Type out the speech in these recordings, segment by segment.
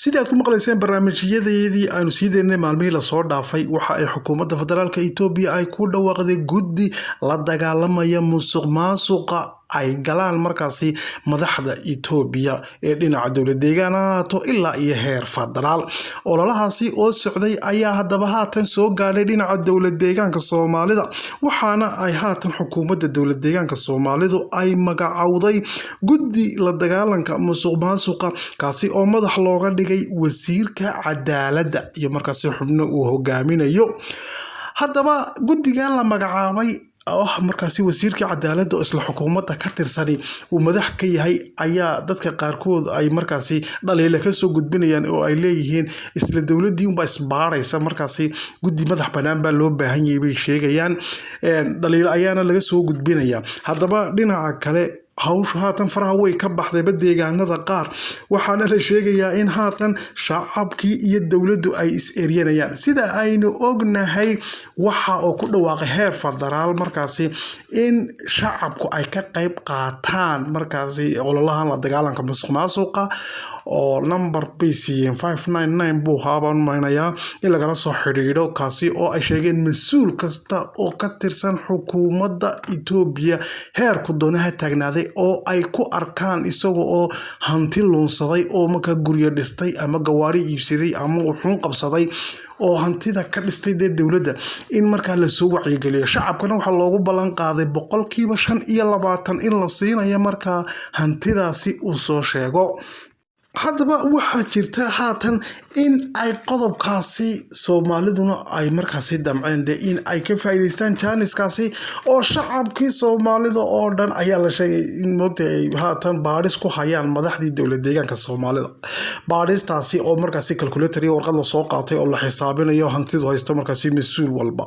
sida aad ku maqlayseen barnaamijyadeedii aanu sii deynay maalmihii la soo dhaafay waxa ay xukuumadda federaalka Itoobiya ay ku dhawaaqday guddi la dagaalamaya musuqmaasuqa ay galaan markaasi madaxda Itoobiya ee dhinaca dowladda deegaanaha ilaa iyo heer federaal ololahaasi oo socday ayaa haddaba haatan soo gaaray dhinaca dowladda deegaanka Soomaalida waxaana ay haatan xukuumadda dowladda deegaanka Soomaalidu ay magacawday guddi la dagaalanka musuqmaasuqa kaasi oo madax looga dhigay wasiirka cadaaladda iyo markaasi xubno uu hogaaminayo haddaba guddigan la magacaabay markaasi wasiirka cadaaladda oo isla xukuumadda ka tirsan uu madax ka yahay ayaa dadka qaarkood ay markaasi dhaliilo ka soo gudbinayaan oo ay leeyihiin isla dawladdii unba isbaaraysa markaasi guddi madax banaan baa loo baahan yahay bay sheegayaan dhaliilo ayaana laga soo gudbinaya haddaba dhinaca kale hawshu haatan faraha way ka baxdayba deegaanada qaar waxaana la sheegayaa in haatan shacabkii iyo dowladdu ay is eryanayaan sida aynu ognahay waxa uu ku dhawaaqay heer federaal markaasi in shacabku ay ka qayb qaataan markaasi ololahan la dagaalanka musuqmaasuqa oo number PCM 599 buu haabaan maynayaa in lagala soo xiriiro kaasi oo ay sheegeen mas'uul kasta oo ka tirsan xukuumadda Itoobiya heerku doonaha taagnaaday oo ay ku arkaan isaga oo hanti luunsaday oo marka guryo dhistay ama gawaari iibsaday ama wuxuu qabsaday oo hantida ka dhistay dowladda in marka la soo wacyigeliyo shacabkana waxa loogu ballan qaaday 25% in la siinayo marka hantidaasi uu soo sheego haddaba waxaa jirta haatan in ay qodobkaasi Soomaaliduna ay markaasi damceen in ay ka faa'iideystaan jaaniskaasi oo shacabkii Soomaalida oo dhan ayaa la sheegay in moogtay haatan baadhis ku hayaan madaxdii dowladda deegaanka Soomaalida baadhistaasi oo markaasi calculator iyo warqad la soo qaatay oo la xisaabinayo hantidu haysto markaasi mas'uul walba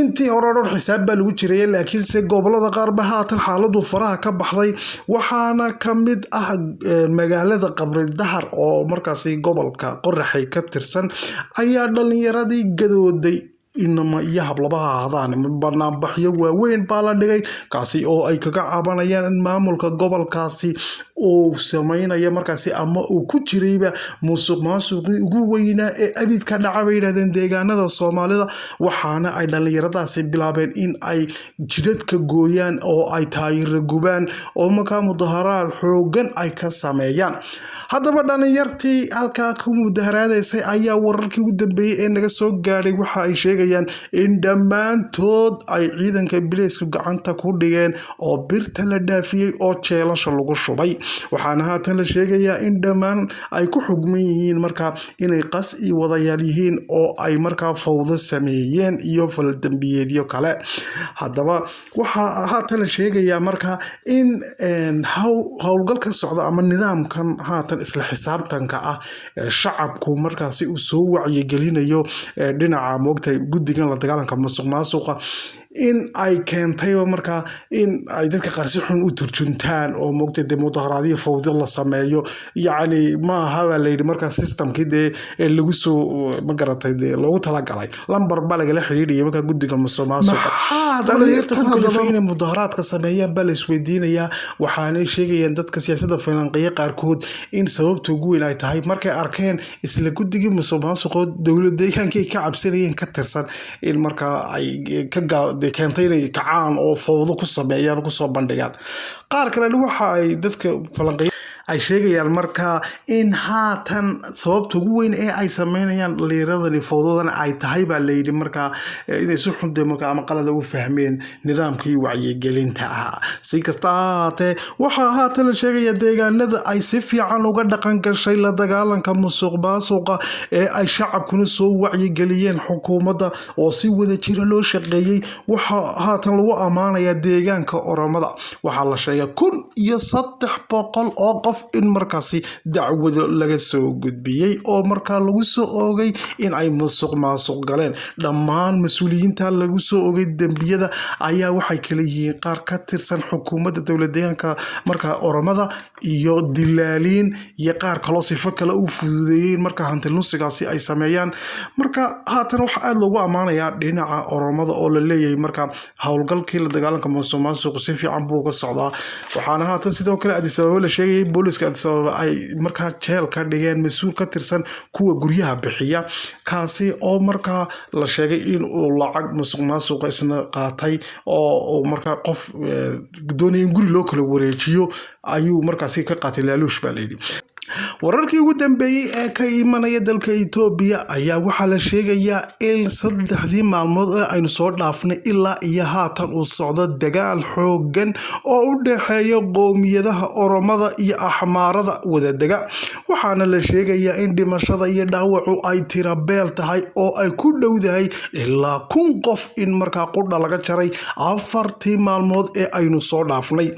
intii hore dhowr xisaab baa lagu jiray laakiin se gobolada qaar ba haatan xaaladdu faraha ka baxday waxaana ka mid ah magaalada dahar oo markaasi gobolka qoraxay ka tirsan ayaa dhalinyaradii gadooday inama iyo hablabaha ahaadaan barnaamijyo waaweyn baa la dhigay kaasi oo ay kaga cabanayaan maamulka gobolkaasi oo sameynaya markaasi ama uu ku jirayba musuqmaasuqii ugu weynaa ee abid ka dhacay bay yiraahdeen deegaanada Soomaalida waxaana ay dhalinyaradaasi bilaabeen in ay jidadka gooyaan oo ay taayir gubaan oo markaa mudaharaad xoogan ay ka sameeyaan haddaba dhalinyartii halka ku mudaharaadaysay ayaa wararkii ugu dambeeyay ee naga soo gaaray waxa ay sheegayaan in dhammaantood ay ciidanka bileysku gacanta ku dhigeen oo birta la dhaafiyay oo jeelasha lagu shubay waxaana haatan la sheegayaa in dhammaan ay ku xugman yihiin marka inay qas iyo wadayaal yihiin oo ay markaa fawdo sameeyeen iyo faldambiyeedyo kale haddaba waxa haatan la sheegayaa marka in howlgalka socda ama nidaamkan haatan isla xisaabtanka ah shacabku markaasi uu soo wacyigelinayo dhinaca moogtay guddigan la dagaalanka musuqmaasuqa in ay keentay marka in ay dadka qarsi xun u turjuntaan oo moogtay mudaharaadyo fawdo la sameeyo yacni ma aha la yiri marka systemkii lagu soo ma garatay loogu talagalay lambar baa laga xiriiriyay marka guddiga musuqmaasuqa dhalinyarada mudaharaadka sameeyaan baa la isweydiinayaa waxaanay sheegayaan dadka siyaasadda falanqeeya qaarkood in sababta ugu weyn ay tahay markay arkeen isla guddigii musuqmaasuqa dowladda deegaanka ka cabsanayeen ka tirsan in marka ay ka keentay inay kacaan oo fawdo ku sameeyaan ku soo bandhigaan qaar kale waxa ay dadka falanqeeya ay sheegayaan marka in haatan sababta ugu weyn ee ay sameynayaan dhalinyarada fawdadan ay tahay baa la yiri marka inay si xun marka ama qalad u fahmeen nidaamkii wacyigelinta ah si kasta waxa haatan la sheegayaa deegaanada ay si fiican uga dhaqan gashay la dagaalanka musuqmaasuqa ee ay shacabkuna soo wacyigeliyeen xukuumadda oo si wada jira loo shaqeeyay waxa haatan lagu amaanayaa deegaanka Oromada waxa la sheegay 1300 oo qof in markaasi dacwado laga soo gudbiyay oo markaa lagu soo oogay in ay musuqmaasuq galeen dhammaan mas'uuliyiinta lagu soo oogay dambiyada ayaa waxay kala yihiin qaar ka tirsan xukuumadda dowladda deegaanka markaa Oromada iyo dilaaliin iyo qaar kaloo sifo kale u fududeeyeen marka hanti lunsigaasi ay sameeyaan marka haatan waxa aad loogu amaanayaa dhinaca Oromada oo la leeyahay marka howlgalkii la dagaalanka musuqmaasuq si fiican buu ka socdaa waxaana haatan sidoo kale Addis Ababa la sheegay booliska Addis Ababa ay markaa jeel ka dhigeen mas-uul ka tirsan kuwa guryaha bixiya kaasi oo markaa la sheegay in uu lacag musuqmaasuqa isna qaatay oo markaa qof doonaya in guri loo kala wareejiyo ayuu markaasi ka qaatay laaluush baa layidhi. wararkii ugu dambeeyay ee ka imanaya dalka Itoobiya ayaa waxaa la sheegayaa in 3 maalmood ee aynu soo dhaafnay ilaa iyo haatan uu socdo dagaal xoogan oo u dhaxeeya qoomiyadaha Oromada iyo Axmaarada wadadaga waxaana la sheegayaa in dhimashada iyo dhaawacu ay tira beel tahay oo ay ku dhowdahay ilaa 1,000 qof in markaa qudha laga jaray 4 maalmood ee aynu soo dhaafnay.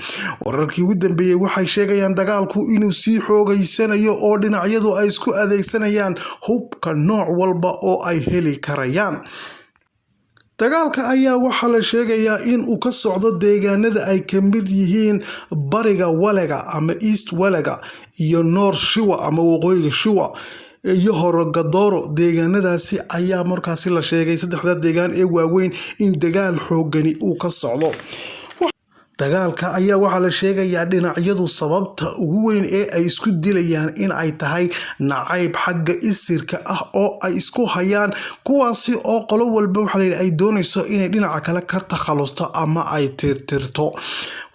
wararkii ugu dambeeyay waxay sheegayaan dagaalku inuu sii xoogaysanayo oo dhinacyadu ay isku adeegsanayaan hubka nooc walba oo ay heli karayaan. dagaalka ayaa waxaa la sheegayaa in uu ka socdo deegaanada ay ka mid yihiin bariga Walega ama East Walega iyo North Shiwa ama waqooyiga Shiwa iyo Horogadoro. deegaanadaasi ayaa markaasi la sheegay 3 deegaan ee waaweyn in dagaal xoogani uu ka socdo. dagaalka ayaa waxaa la sheegayaa dhinacyadu sababta ugu weyn ee ay isku dilayaan in ay tahay nacayb xagga isirka ah oo ay isku hayaan kuwaasi oo qolo walba waxa la yiraahdaa ay doonayso inay dhinaca kale ka takhalusto ama ay tirtirto.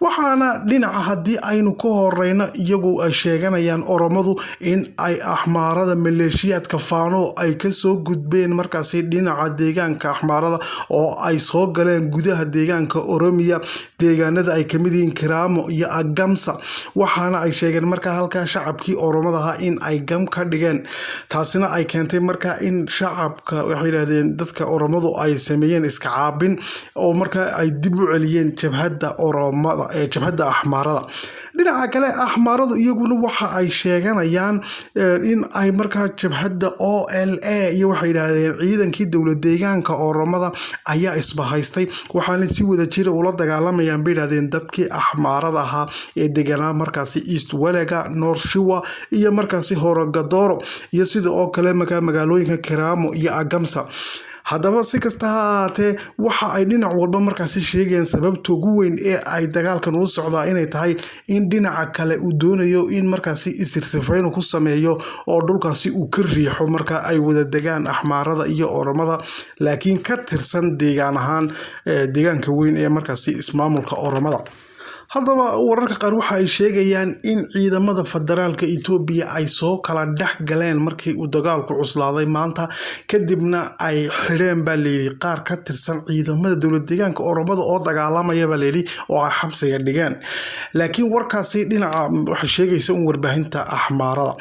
waxaana dhinaca haddii aynu ka horeyno iyagu ay sheeganayaan Oromadu in ay Axmaarada maleeshiyaadka Faano ay ka soo gudbeen markaasi dhinaca deegaanka Axmaarada oo ay soo galeen gudaha deegaanka Oromiya deegaanada ay ka mid yihiin Kiraamo iyo Agamsa. waxaana ay sheegeen markaa halka shacabkii Oromada in ay gam ka dhigeen taasina ay keentay markaa in shacabka waxay yiraahdeen dadka Oromadu ay sameeyeen iska caabin oo markaa ay dib u celiyeen jabhadda Oromada jabhadda Axmaarada. dhinaca kale Axmaaradu iyaguna waxa ay sheeganayaan in ay markaa jabhadda OLA iyo waxay yiraahdeen ciidankii dowlad deegaanka Oromada ayaa isbahaystay waxaana si wada jir ula dagaalamayaan bilaadeen dadkii Axmaarada ahaa ee deganaa markaasi East Walega, North Shiwa iyo markaasi Horogadoro iyo sidoo kale magaalooyinka Kiraamo iyo Agamsa. haddaba si kasta ha ahaatee waxa ay dhinac walba markaasi sheegeen sababta ugu weyn ee ay dagaalkan u socdaa inay tahay in dhinaca kale uu doonayo in markaasi isirtifayno ku sameeyo oo dhulkaasi uu ka riixo marka ay wada degaan Axmaarada iyo Oromada laakiin ka tirsan deegaan ahaan deegaanka weyn ee markaasi ismaamulka Oromada. haddaba wararka qaar waxa ay sheegayaan in ciidamada federaalka Itoobiya ay soo kala dhex galeen markii uu dagaalku cuslaaday maanta kadibna ay xireen baa leeyay qaar ka tirsan ciidamada dowlad deegaanka Oromada oo dagaalamaya baa leeyay oo ay xabsiga dhigeen laakiin warkaasi dhinaca waxa sheegaysa warbaahinta Axmaarada.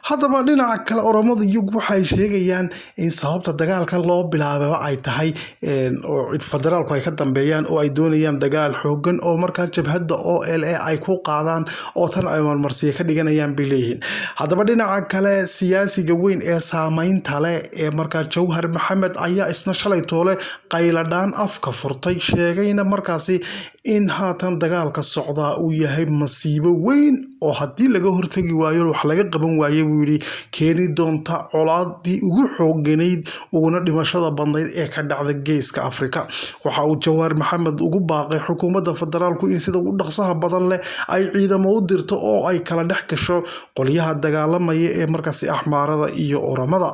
haddaba dhinaca kale Oromadu iyagu waxay sheegayaan in sababta dagaalka loo bilaabay ay tahay oo federaalku ay ka dambeeyaan oo ay doonayaan dagaal xoogan oo markaa jabhadda OLA ay ku qaadaan oo tan ay marmarsiye ka dhiganayaan bileeyin. haddaba dhinaca kale siyaasiga weyn ee saameynta leh ee markaa Jawhar Maxamed ayaa isna shalay toole qayladaan afka furtay sheegayna markaasi in haatan dagaalka socda uu yahay masiibo weyn oo haddii laga hortagi waayo wax laga qaban waayo wili keeni doonta colaadii ugu xooganeyd uguna dhimashada badnayd ee ka dhacday geeska Afrika. waxa uu Jawhar Maxamed ugu baaqay xukuumadda federaalku in sida ugu dhaqsaha badan leh ay ciidamo u dirto oo ay kala dhex gasho qolyaha dagaalamaya ee markaasi Axmaarada iyo Oromada.